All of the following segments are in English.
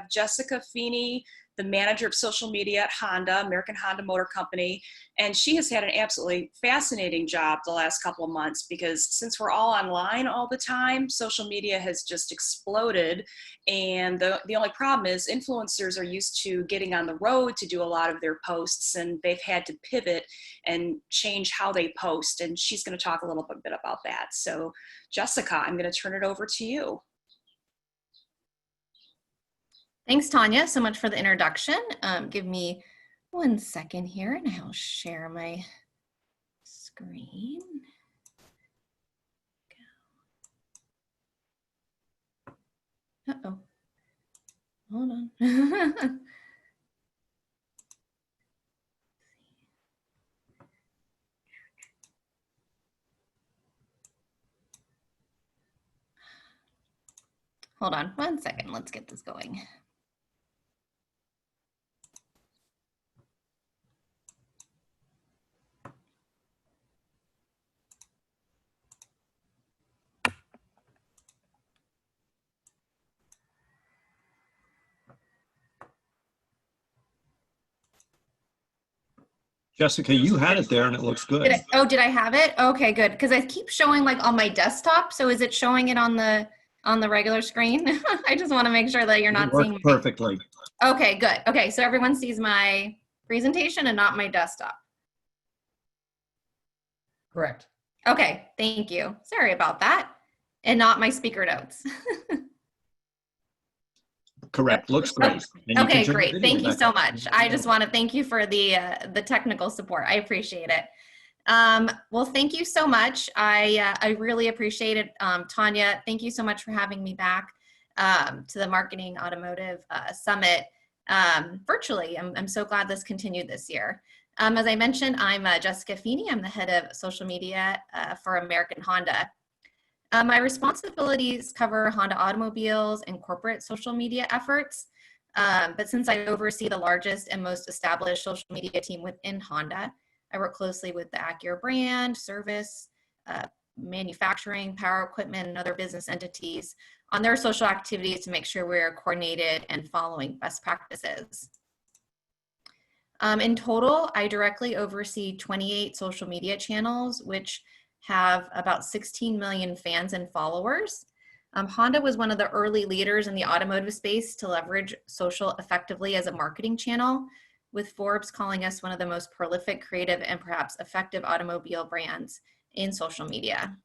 have Jessica Feeney, the manager of social media at Honda, American Honda Motor Company. And she has had an absolutely fascinating job the last couple of months, because since we're all online all the time, social media has just exploded. And the only problem is influencers are used to getting on the road to do a lot of their posts, and they've had to pivot and change how they post. And she's going to talk a little bit about that. So Jessica, I'm going to turn it over to you. Thanks, Tanya, so much for the introduction. Give me 1 second here and I'll share my screen. Uh-oh, hold on. Hold on 1 second, let's get this going. Jessica, you had it there and it looks good. Did I have it? Okay, good. Because I keep showing like on my desktop. So is it showing it on the regular screen? I just want to make sure that you're not seeing me. Perfectly. Okay, good. Okay, so everyone sees my presentation and not my desktop. Correct. Okay, thank you. Sorry about that. And not my speaker notes. Correct. Looks great. Okay, great. Thank you so much. I just want to thank you for the technical support. I appreciate it. Well, thank you so much. I really appreciate it. Tanya, thank you so much for having me back to the Marketing Automotive Summit virtually. I'm so glad this continued this year. As I mentioned, I'm Jessica Feeney. I'm the head of social media for American Honda. My responsibilities cover Honda automobiles and corporate social media efforts. But since I oversee the largest and most established social media team within Honda, I work closely with the Acura brand, service, manufacturing, power equipment, and other business entities on their social activities to make sure we're coordinated and following best practices. In total, I directly oversee 28 social media channels, which have about 16 million fans and followers. Honda was one of the early leaders in the automotive space to leverage social effectively as a marketing channel, with Forbes calling us one of the most prolific, creative, and perhaps effective automobile brands in social media.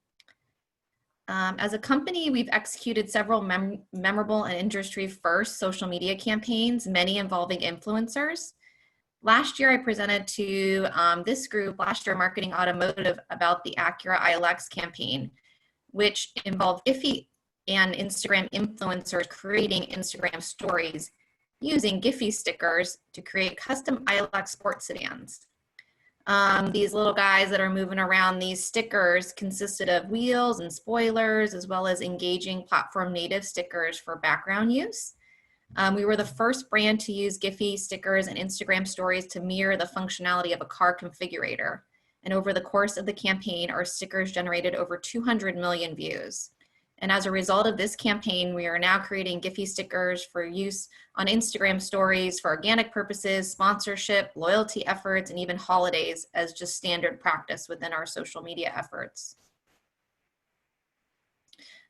As a company, we've executed several memorable and industry-first social media campaigns, many involving influencers. Last year, I presented to this group, last year, Marketing Automotive, about the Acura ILX campaign, which involved Giphy and Instagram influencers creating Instagram stories using Giphy stickers to create custom ILX sports sedans. These little guys that are moving around, these stickers consisted of wheels and spoilers, as well as engaging platform native stickers for background use. We were the first brand to use Giphy stickers and Instagram stories to mirror the functionality of a car configurator. And over the course of the campaign, our stickers generated over 200 million views. And as a result of this campaign, we are now creating Giphy stickers for use on Instagram stories for organic purposes, sponsorship, loyalty efforts, and even holidays as just standard practice within our social media efforts.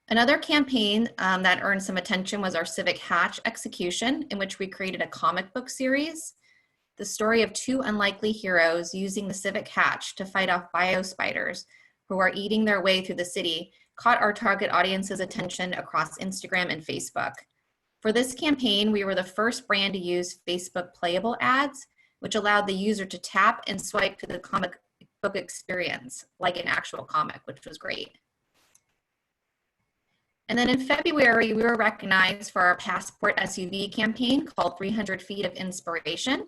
Another campaign that earned some attention was our Civic Hatch execution, in which we created a comic book series. The story of two unlikely heroes using the Civic Hatch to fight off biospiders who are eating their way through the city caught our target audience's attention across Instagram and Facebook. For this campaign, we were the first brand to use Facebook playable ads, which allowed the user to tap and swipe to the comic book experience, like an actual comic, which was great. And then in February, we were recognized for our Passport SUV campaign called 300 Feet of Inspiration,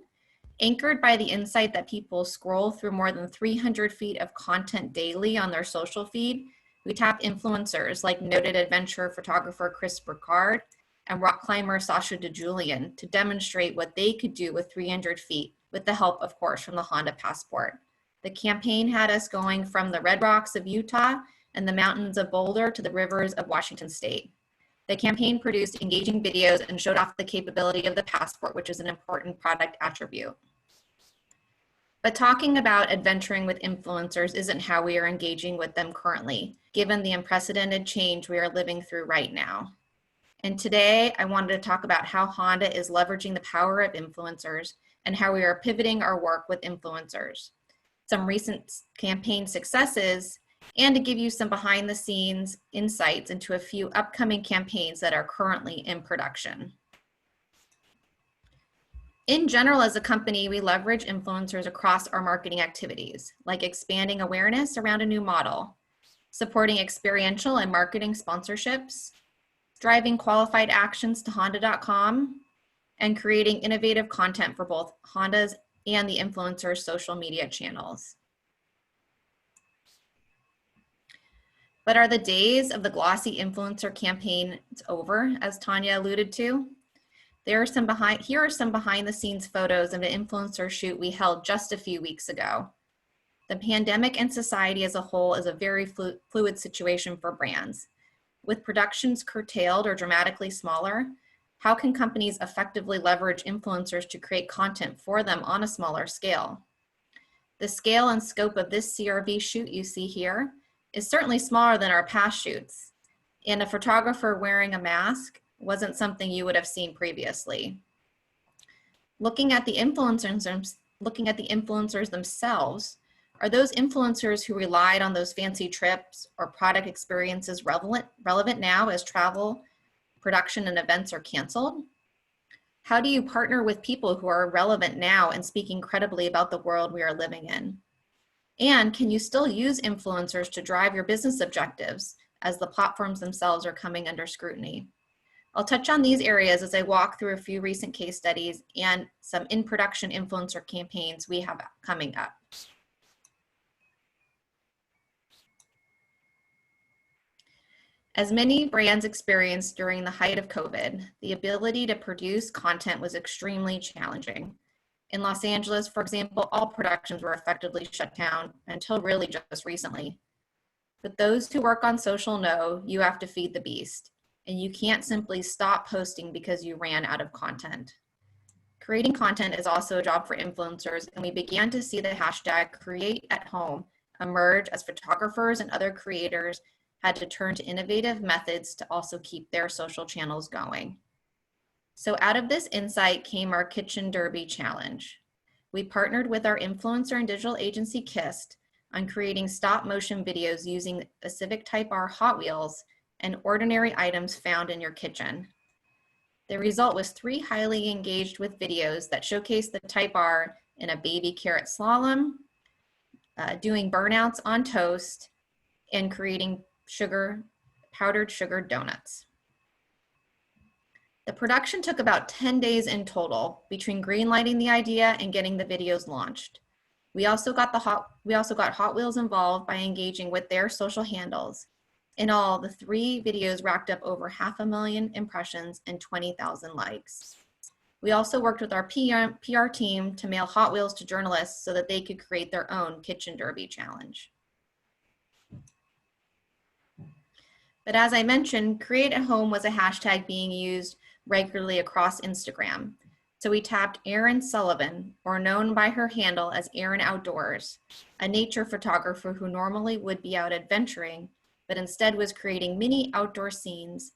anchored by the insight that people scroll through more than 300 feet of content daily on their social feed. We tapped influencers like noted adventure photographer Chris Burkard and rock climber Sasha DeJulian to demonstrate what they could do with 300 feet, with the help, of course, from the Honda Passport. The campaign had us going from the red rocks of Utah and the mountains of Boulder to the rivers of Washington State. The campaign produced engaging videos and showed off the capability of the passport, which is an important product attribute. But talking about adventuring with influencers isn't how we are engaging with them currently, given the unprecedented change we are living through right now. And today, I wanted to talk about how Honda is leveraging the power of influencers and how we are pivoting our work with influencers, some recent campaign successes, and to give you some behind the scenes insights into a few upcoming campaigns that are currently in production. In general, as a company, we leverage influencers across our marketing activities, like expanding awareness around a new model, supporting experiential and marketing sponsorships, driving qualified actions to honda.com, and creating innovative content for both Honda's and the influencers' social media channels. But are the days of the glossy influencer campaign over, as Tanya alluded to? Here are some behind the scenes photos of an influencer shoot we held just a few weeks ago. The pandemic and society as a whole is a very fluid situation for brands. With productions curtailed or dramatically smaller, how can companies effectively leverage influencers to create content for them on a smaller scale? The scale and scope of this CRV shoot you see here is certainly smaller than our past shoots, and a photographer wearing a mask wasn't something you would have seen previously. Looking at the influencers themselves, are those influencers who relied on those fancy trips or product experiences relevant now as travel, production, and events are canceled? How do you partner with people who are relevant now and speak incredibly about the world we are living in? And can you still use influencers to drive your business objectives as the platforms themselves are coming under scrutiny? I'll touch on these areas as I walk through a few recent case studies and some in-production influencer campaigns we have coming up. As many brands experienced during the height of COVID, the ability to produce content was extremely challenging. In Los Angeles, for example, all productions were effectively shut down until really just recently. But those who work on social know you have to feed the beast, and you can't simply stop posting because you ran out of content. Creating content is also a job for influencers, and we began to see the hashtag #CreateAtHome emerge as photographers and other creators had to turn to innovative methods to also keep their social channels going. So out of this insight came our Kitchen Derby Challenge. We partnered with our influencer and digital agency Kist on creating stop motion videos using a Civic Type R Hot Wheels and ordinary items found in your kitchen. The result was 3 highly engaged with videos that showcased the Type R in a baby carrot slalom, doing burnouts on toast, and creating powdered sugar donuts. The production took about 10 days in total between greenlighting the idea and getting the videos launched. We also got Hot Wheels involved by engaging with their social handles. In all, the 3 videos racked up over 500,000 impressions and 20,000 likes. We also worked with our PR team to mail Hot Wheels to journalists so that they could create their own Kitchen Derby Challenge. But as I mentioned, Create at Home was a hashtag being used regularly across Instagram. So we tapped Erin Sullivan, or known by her handle as Erin Outdoors, a nature photographer who normally would be out adventuring, but instead was creating mini outdoor scenes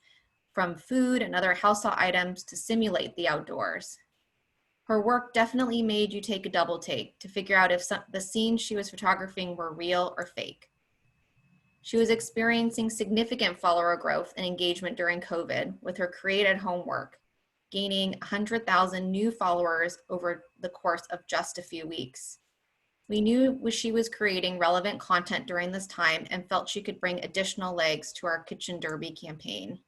from food and other household items to simulate the outdoors. Her work definitely made you take a double take to figure out if the scenes she was photographing were real or fake. She was experiencing significant follower growth and engagement during COVID with her Create at Home work, gaining 100,000 new followers over the course of just a few weeks. We knew she was creating relevant content during this time and felt she could bring additional legs to our Kitchen Derby campaign.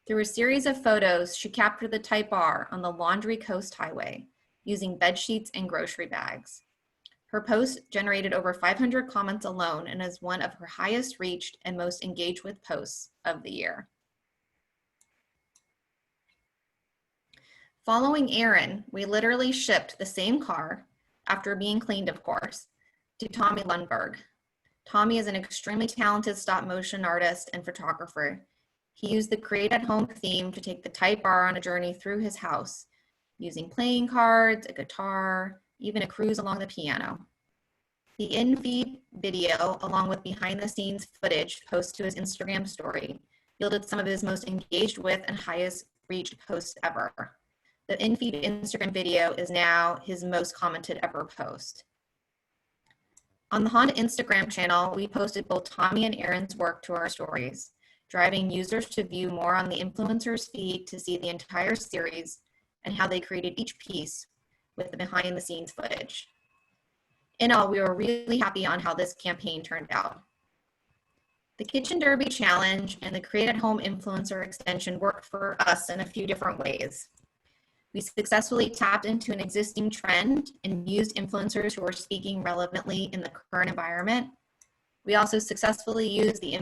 Through a series of photos, she captured the Type R on the Laundry Coast Highway using bed sheets and grocery bags. Her post generated over 500 comments alone and is one of her highest reached and most engaged with posts of the year. Following Erin, we literally shipped the same car, after being cleaned of course, to Tommy Lundberg. Tommy is an extremely talented stop motion artist and photographer. He used the Create at Home theme to take the Type R on a journey through his house, using playing cards, a guitar, even a cruise along the piano. The in-feed video, along with behind-the-scenes footage posted to his Instagram story, yielded some of his most engaged with and highest reached posts ever. The in-feed Instagram video is now his most commented ever post. On the Honda Instagram channel, we posted both Tommy and Aaron's work to our stories, driving users to view more on the influencer's feed to see the entire series and how they created each piece with the behind-the-scenes footage. In all, we were really happy on how this campaign turned out. The Kitchen Derby Challenge and the Create at Home Influencer Extension worked for us in a few different ways. We successfully tapped into an existing trend and used influencers who are speaking relevantly in the current environment. We also successfully used the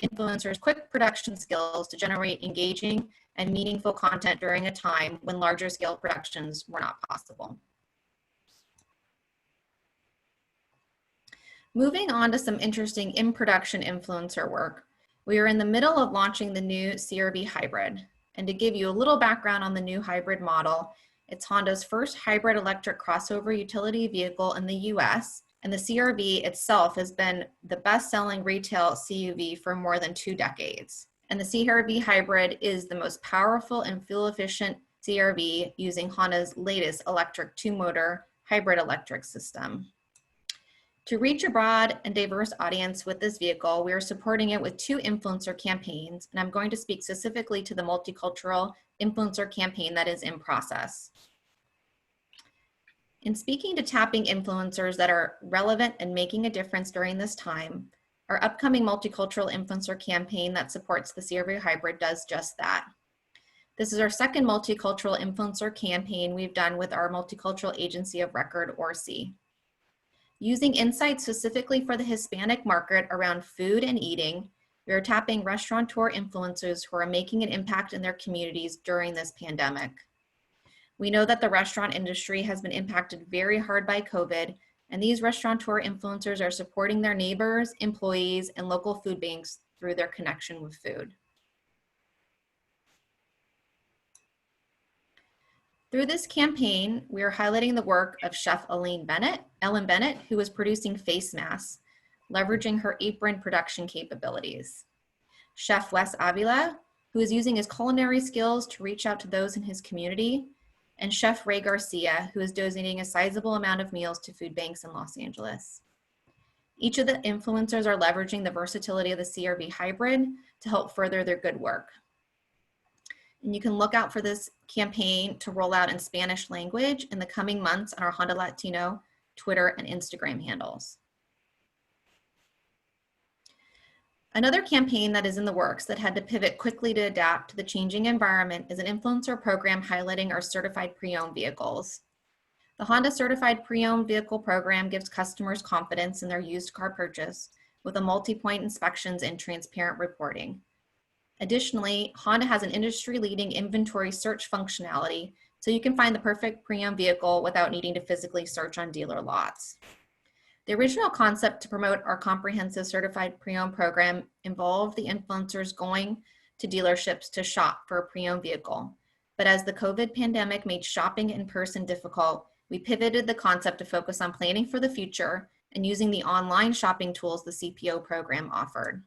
influencers' quick production skills to generate engaging and meaningful content during a time when larger scale productions were not possible. Moving on to some interesting in-production influencer work, we are in the middle of launching the new CR-V Hybrid. And to give you a little background on the new hybrid model, it's Honda's first hybrid electric crossover utility vehicle in the US, and the CR-V itself has been the best-selling retail CUV for more than 2 decades. And the CR-V Hybrid is the most powerful and fuel-efficient CR-V using Honda's latest electric 2-motor hybrid electric system. To reach a broad and diverse audience with this vehicle, we are supporting it with 2 influencer campaigns, and I'm going to speak specifically to the multicultural influencer campaign that is in process. In speaking to tapping influencers that are relevant and making a difference during this time, our upcoming multicultural influencer campaign that supports the CR-V Hybrid does just that. This is our second multicultural influencer campaign we've done with our Multicultural Agency of Record, ORC. Using insights specifically for the Hispanic market around food and eating, we are tapping restaurateur influencers who are making an impact in their communities during this pandemic. We know that the restaurant industry has been impacted very hard by COVID, and these restaurateur influencers are supporting their neighbors, employees, and local food banks through their connection with food. Through this campaign, we are highlighting the work of Chef Ellen Bennett, who is producing face masks, leveraging her apron production capabilities. Chef Wes Avila, who is using his culinary skills to reach out to those in his community, and Chef Ray Garcia, who is donating a sizable amount of meals to food banks in Los Angeles. Each of the influencers are leveraging the versatility of the CR-V Hybrid to help further their good work. And you can look out for this campaign to roll out in Spanish language in the coming months on our Honda Latino Twitter and Instagram handles. Another campaign that is in the works that had to pivot quickly to adapt to the changing environment is an influencer program highlighting our certified pre-owned vehicles. The Honda Certified Pre-Owned Vehicle Program gives customers confidence in their used car purchase with a multi-point inspections and transparent reporting. Additionally, Honda has an industry-leading inventory search functionality, so you can find the perfect pre-owned vehicle without needing to physically search on dealer lots. The original concept to promote our comprehensive certified pre-owned program involved the influencers going to dealerships to shop for a pre-owned vehicle. But as the COVID pandemic made shopping in person difficult, we pivoted the concept to focus on planning for the future and using the online shopping tools the CPO program offered.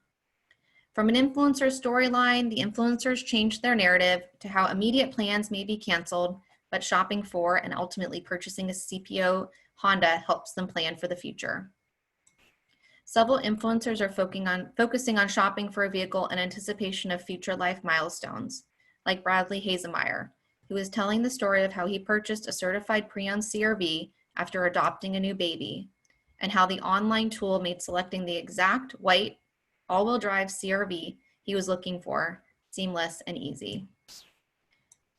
From an influencer storyline, the influencers changed their narrative to how immediate plans may be canceled, but shopping for and ultimately purchasing a CPO Honda helps them plan for the future. Several influencers are focusing on shopping for a vehicle in anticipation of future life milestones, like Bradley Hazemeyer, who is telling the story of how he purchased a certified pre-owned CR-V after adopting a new baby, and how the online tool made selecting the exact white all-wheel drive CR-V he was looking for seamless and easy.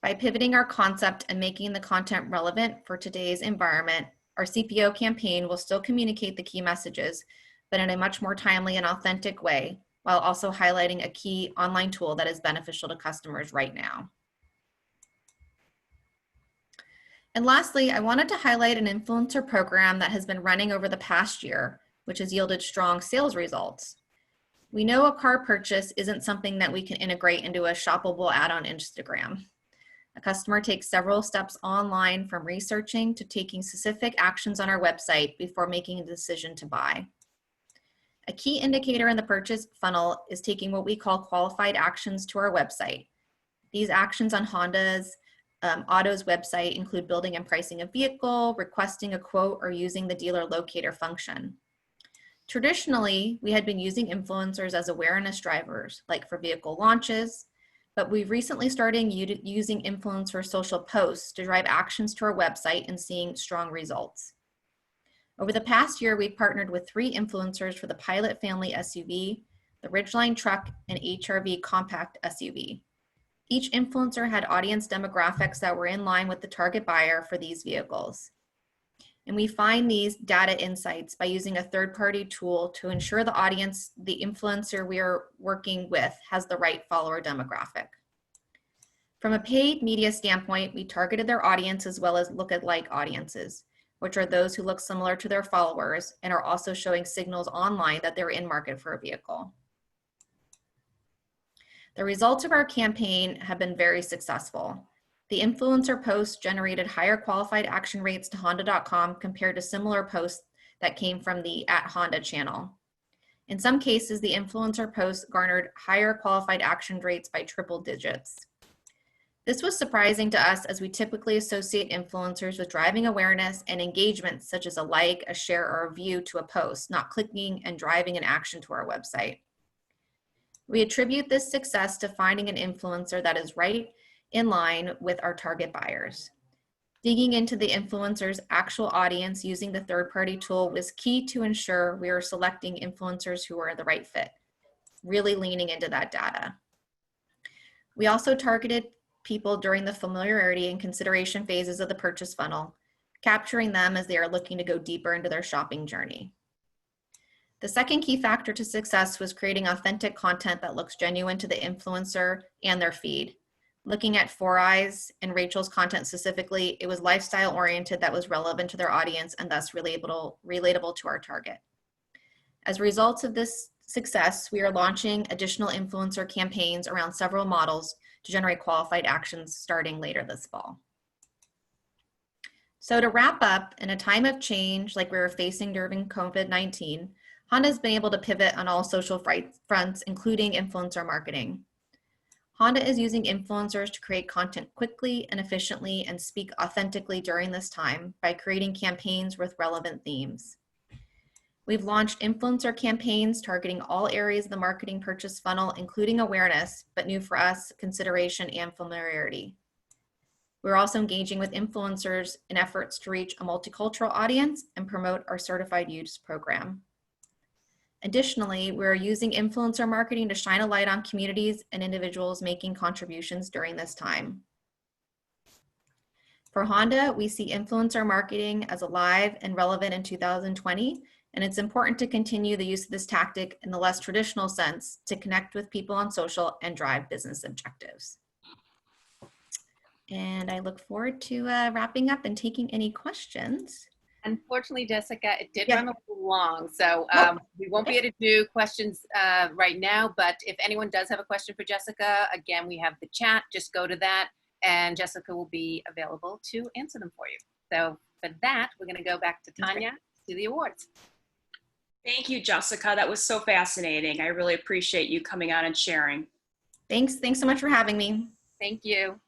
By pivoting our concept and making the content relevant for today's environment, our CPO campaign will still communicate the key messages, but in a much more timely and authentic way, while also highlighting a key online tool that is beneficial to customers right now. And lastly, I wanted to highlight an influencer program that has been running over the past year, which has yielded strong sales results. We know a car purchase isn't something that we can integrate into a shoppable ad on Instagram. A customer takes several steps online, from researching to taking specific actions on our website before making a decision to buy. A key indicator in the purchase funnel is taking what we call qualified actions to our website. These actions on Honda's Auto's website include building and pricing a vehicle, requesting a quote, or using the dealer locator function. Traditionally, we had been using influencers as awareness drivers, like for vehicle launches, but we've recently started using influencer social posts to drive actions to our website and seeing strong results. Over the past year, we've partnered with 3 influencers for the Pilot family SUV, the Ridgeline truck, and HRV compact SUV. Each influencer had audience demographics that were in line with the target buyer for these vehicles. And we find these data insights by using a third-party tool to ensure the audience, the influencer we are working with, has the right follower demographic. From a paid media standpoint, we targeted their audience as well as look-alike audiences, which are those who look similar to their followers and are also showing signals online that they're in market for a vehicle. The results of our campaign have been very successful. The influencer posts generated higher qualified action rates to Honda.com compared to similar posts that came from the @Honda channel. In some cases, the influencer posts garnered higher qualified action rates by triple digits. This was surprising to us, as we typically associate influencers with driving awareness and engagement, such as a like, a share, or a view to a post, not clicking and driving an action to our website. We attribute this success to finding an influencer that is right in line with our target buyers. Digging into the influencer's actual audience using the third-party tool was key to ensure we are selecting influencers who are the right fit, really leaning into that data. We also targeted people during the familiarity and consideration phases of the purchase funnel, capturing them as they are looking to go deeper into their shopping journey. The second key factor to success was creating authentic content that looks genuine to the influencer and their feed. Looking at 4Eyes and Rachel's content specifically, it was lifestyle oriented that was relevant to their audience and thus relatable to our target. As a result of this success, we are launching additional influencer campaigns around several models to generate qualified actions starting later this fall. So to wrap up, in a time of change like we were facing during COVID-19, Honda has been able to pivot on all social fronts, including influencer marketing. Honda is using influencers to create content quickly and efficiently and speak authentically during this time by creating campaigns with relevant themes. We've launched influencer campaigns targeting all areas of the marketing purchase funnel, including awareness, but new for us, consideration and familiarity. We're also engaging with influencers in efforts to reach a multicultural audience and promote our certified use program. Additionally, we're using influencer marketing to shine a light on communities and individuals making contributions during this time. For Honda, we see influencer marketing as alive and relevant in 2020, and it's important to continue the use of this tactic in the less traditional sense to connect with people on social and drive business objectives. And I look forward to wrapping up and taking any questions. Unfortunately, Jessica, it did run a little long, so we won't be able to do questions right now, but if anyone does have a question for Jessica, again, we have the chat, just go to that, and Jessica will be available to answer them for you. So for that, we're gonna go back to Tanya to the awards. Thank you, Jessica. That was so fascinating. I really appreciate you coming on and sharing. Thanks so much for having me. Thank you.